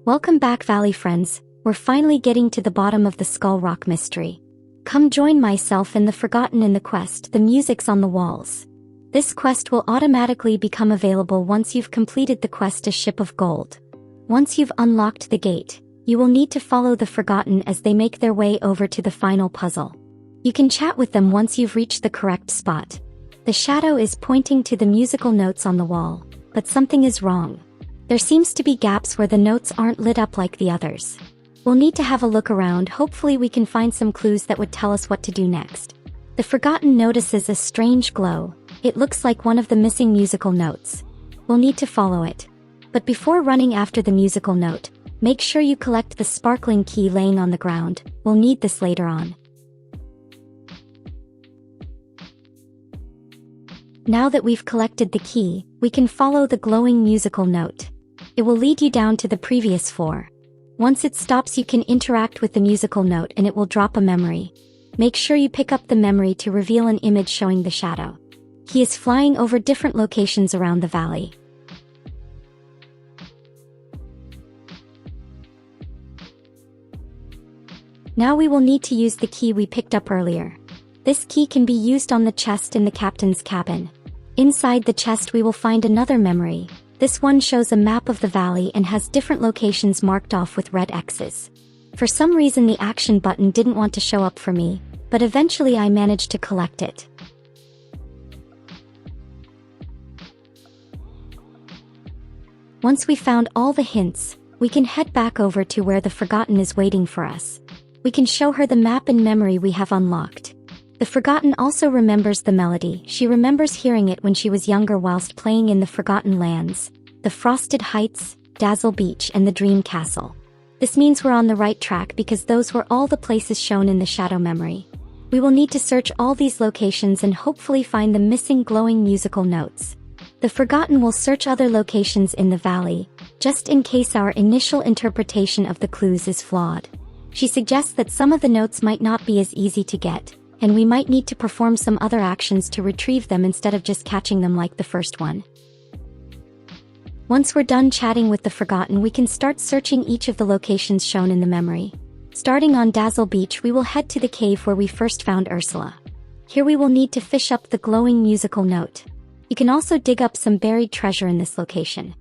Welcome back, Valley friends. We're finally getting to the bottom of the Skull Rock mystery. Come join myself and the Forgotten in the quest, The Music's on the Walls. This quest will automatically become available once you've completed the quest A Ship of Gold. Once you've unlocked the gate, you will need to follow the Forgotten as they make their way over to the final puzzle. You can chat with them once you've reached the correct spot. The shadow is pointing to the musical notes on the wall, but something is wrong. There seems to be gaps where the notes aren't lit up like the others. We'll need to have a look around. Hopefully we can find some clues that would tell us what to do next. The Forgotten notices a strange glow. It looks like one of the missing musical notes. We'll need to follow it. But before running after the musical note, make sure you collect the sparkling key laying on the ground. We'll need this later on. Now that we've collected the key, we can follow the glowing musical note. It will lead you down to the previous floor. Once it stops, you can interact with the musical note and it will drop a memory. Make sure you pick up the memory to reveal an image showing the shadow. He is flying over different locations around the valley. Now we will need to use the key we picked up earlier. This key can be used on the chest in the captain's cabin. Inside the chest we will find another memory. This one shows a map of the valley and has different locations marked off with red X's. For some reason the action button didn't want to show up for me, but eventually I managed to collect it. Once we found all the hints, we can head back over to where the Forgotten is waiting for us. We can show her the map and memory we have unlocked. The Forgotten also remembers the melody. She remembers hearing it when she was younger whilst playing in the Forgotten Lands, the Frosted Heights, Dazzle Beach and the Dream Castle. This means we're on the right track because those were all the places shown in the shadow memory. We will need to search all these locations and hopefully find the missing glowing musical notes. The Forgotten will search other locations in the valley, just in case our initial interpretation of the clues is flawed. She suggests that some of the notes might not be as easy to get, and we might need to perform some other actions to retrieve them instead of just catching them like the first one. Once we're done chatting with the Forgotten, we can start searching each of the locations shown in the memory. Starting on Dazzle Beach, we will head to the cave where we first found Ursula. Here we will need to fish up the glowing musical note. You can also dig up some buried treasure in this location.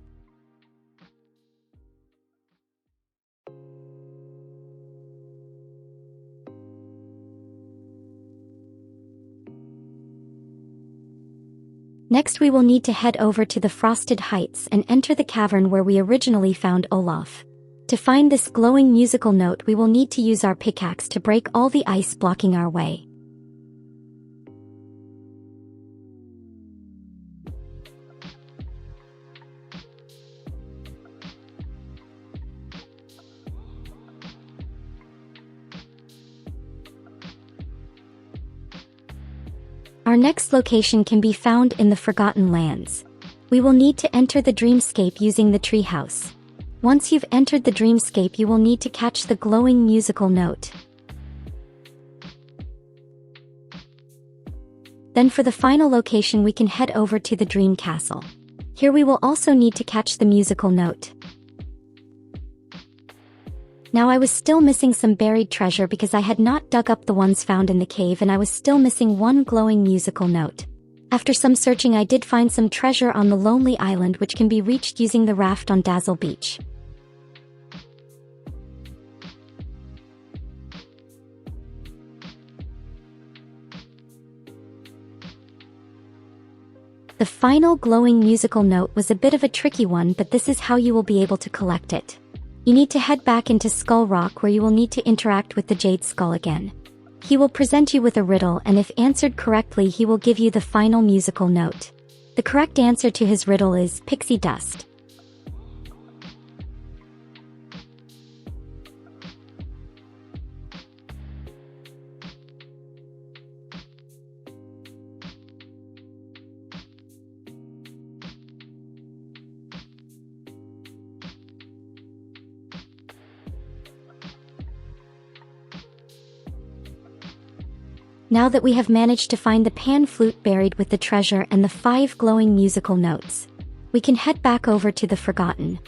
Next we will need to head over to the Frosted Heights and enter the cavern where we originally found Olaf. To find this glowing musical note we will need to use our pickaxe to break all the ice blocking our way. Our next location can be found in the Forgotten Lands. We will need to enter the dreamscape using the treehouse. Once you've entered the dreamscape you will need to catch the glowing musical note. Then for the final location we can head over to the Dream Castle. Here we will also need to catch the musical note. Now I was still missing some buried treasure because I had not dug up the ones found in the cave and I was still missing one glowing musical note. After some searching I did find some treasure on the Lonely Island which can be reached using the raft on Dazzle Beach. The final glowing musical note was a bit of a tricky one, but this is how you will be able to collect it. You need to head back into Skull Rock where you will need to interact with the Jade Skull again. He will present you with a riddle and if answered correctly he will give you the final musical note. The correct answer to his riddle is pixie dust. Now that we have managed to find the pan flute buried with the treasure and the 5 glowing musical notes, we can head back over to the Forgotten.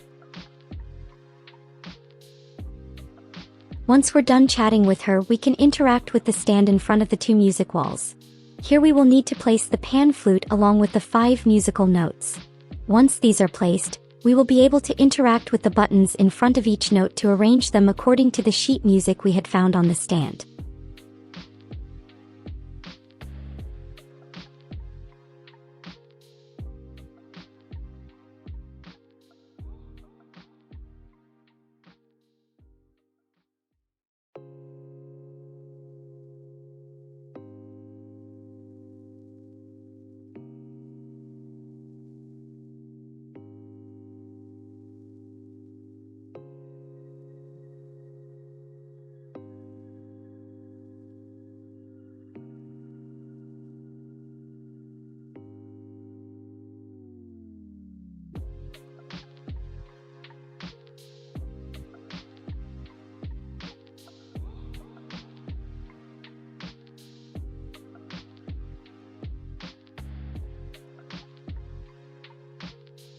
Once we're done chatting with her, we can interact with the stand in front of the 2 music walls. Here we will need to place the pan flute along with the 5 musical notes. Once these are placed, we will be able to interact with the buttons in front of each note to arrange them according to the sheet music we had found on the stand.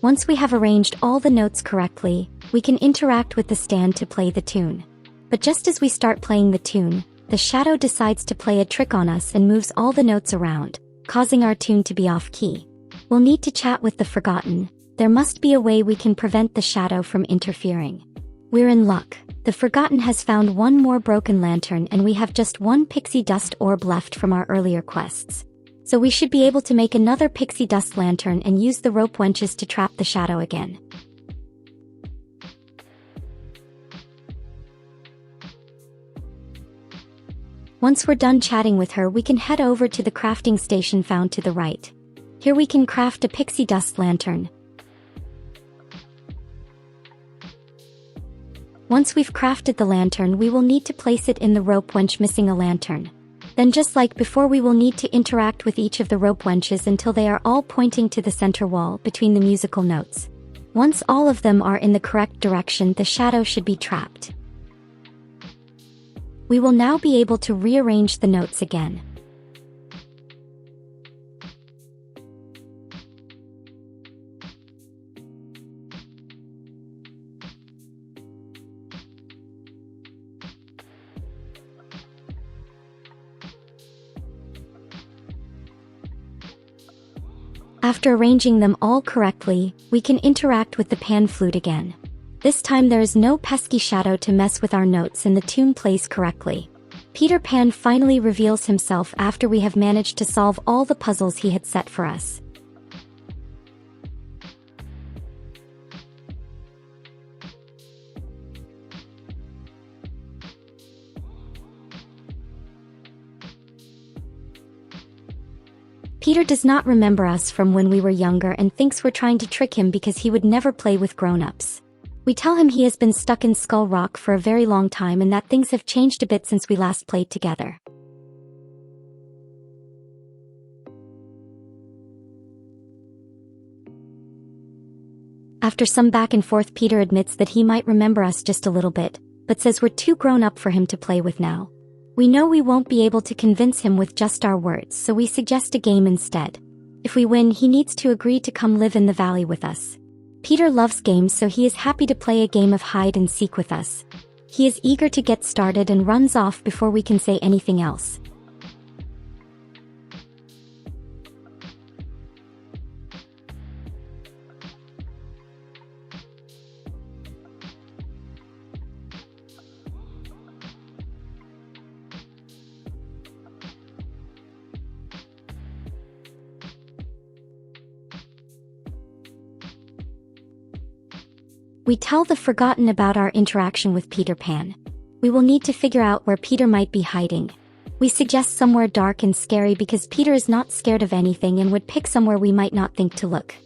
Once we have arranged all the notes correctly, we can interact with the stand to play the tune. But just as we start playing the tune, the shadow decides to play a trick on us and moves all the notes around, causing our tune to be off-key. We'll need to chat with the Forgotten. There must be a way we can prevent the shadow from interfering. We're in luck. The Forgotten has found one more broken lantern and we have just 1 pixie dust orb left from our earlier quests. So we should be able to make another pixie dust lantern and use the rope wenches to trap the shadow again. Once we're done chatting with her, we can head over to the crafting station found to the right. Here we can craft a pixie dust lantern. Once we've crafted the lantern, we will need to place it in the rope wench missing a lantern. Then just like before, we will need to interact with each of the rope wenches until they are all pointing to the center wall between the musical notes. Once all of them are in the correct direction, the shadow should be trapped. We will now be able to rearrange the notes again. After arranging them all correctly, we can interact with the pan flute again. This time there is no pesky shadow to mess with our notes and the tune plays correctly. Peter Pan finally reveals himself after we have managed to solve all the puzzles he had set for us. Peter does not remember us from when we were younger and thinks we're trying to trick him because he would never play with grown-ups. We tell him he has been stuck in Skull Rock for a very long time and that things have changed a bit since we last played together. After some back and forth, Peter admits that he might remember us just a little bit, but says we're too grown up for him to play with now. We know we won't be able to convince him with just our words, so we suggest a game instead. If we win, he needs to agree to come live in the valley with us. Peter loves games, so he is happy to play a game of hide and seek with us. He is eager to get started and runs off before we can say anything else. We tell the Forgotten about our interaction with Peter Pan. We will need to figure out where Peter might be hiding. We suggest somewhere dark and scary because Peter is not scared of anything and would pick somewhere we might not think to look.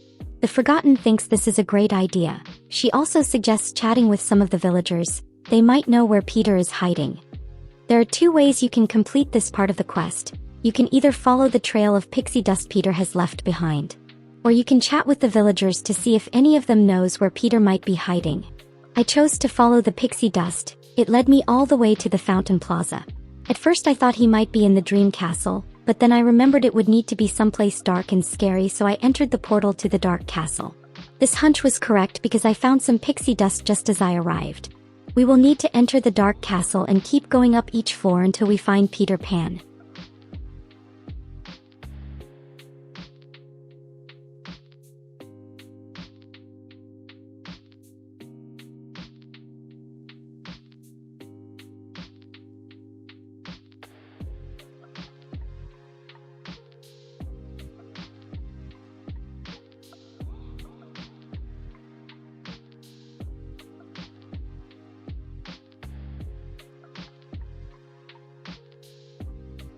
The Forgotten thinks this is a great idea. She also suggests chatting with some of the villagers. They might know where Peter is hiding. There are 2 ways you can complete this part of the quest. You can either follow the trail of pixie dust Peter has left behind, or you can chat with the villagers to see if any of them knows where Peter might be hiding. I chose to follow the pixie dust. It led me all the way to the Fountain Plaza. At first I thought he might be in the Dream Castle, but then I remembered it would need to be someplace dark and scary, so I entered the portal to the Dark Castle. This hunch was correct because I found some pixie dust just as I arrived. We will need to enter the dark castle and keep going up each floor until we find Peter Pan.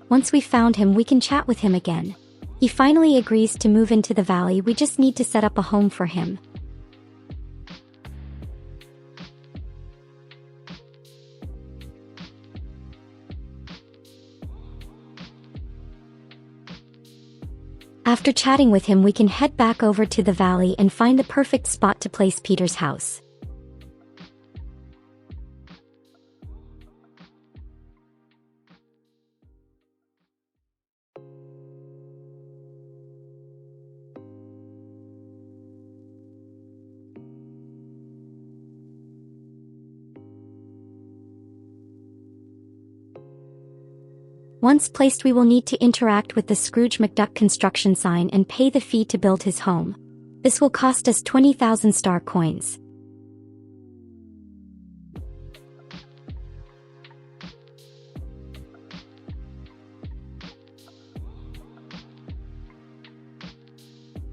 Once we found him, we can chat with him again. He finally agrees to move into the valley. We just need to set up a home for him. After chatting with him, we can head back over to the valley and find the perfect spot to place Peter's house. Once placed, we will need to interact with the Scrooge McDuck construction sign and pay the fee to build his home. This will cost us 20,000 star coins.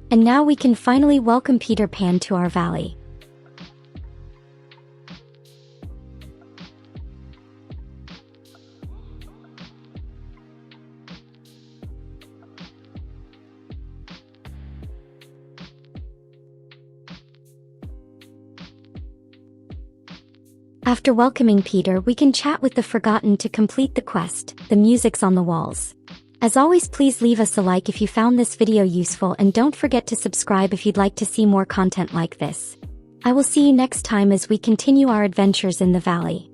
And now we can finally welcome Peter Pan to our valley. After welcoming Peter, we can chat with the Forgotten to complete the quest. The music's on the walls. As always, please leave us a like if you found this video useful, and don't forget to subscribe if you'd like to see more content like this. I will see you next time as we continue our adventures in the valley.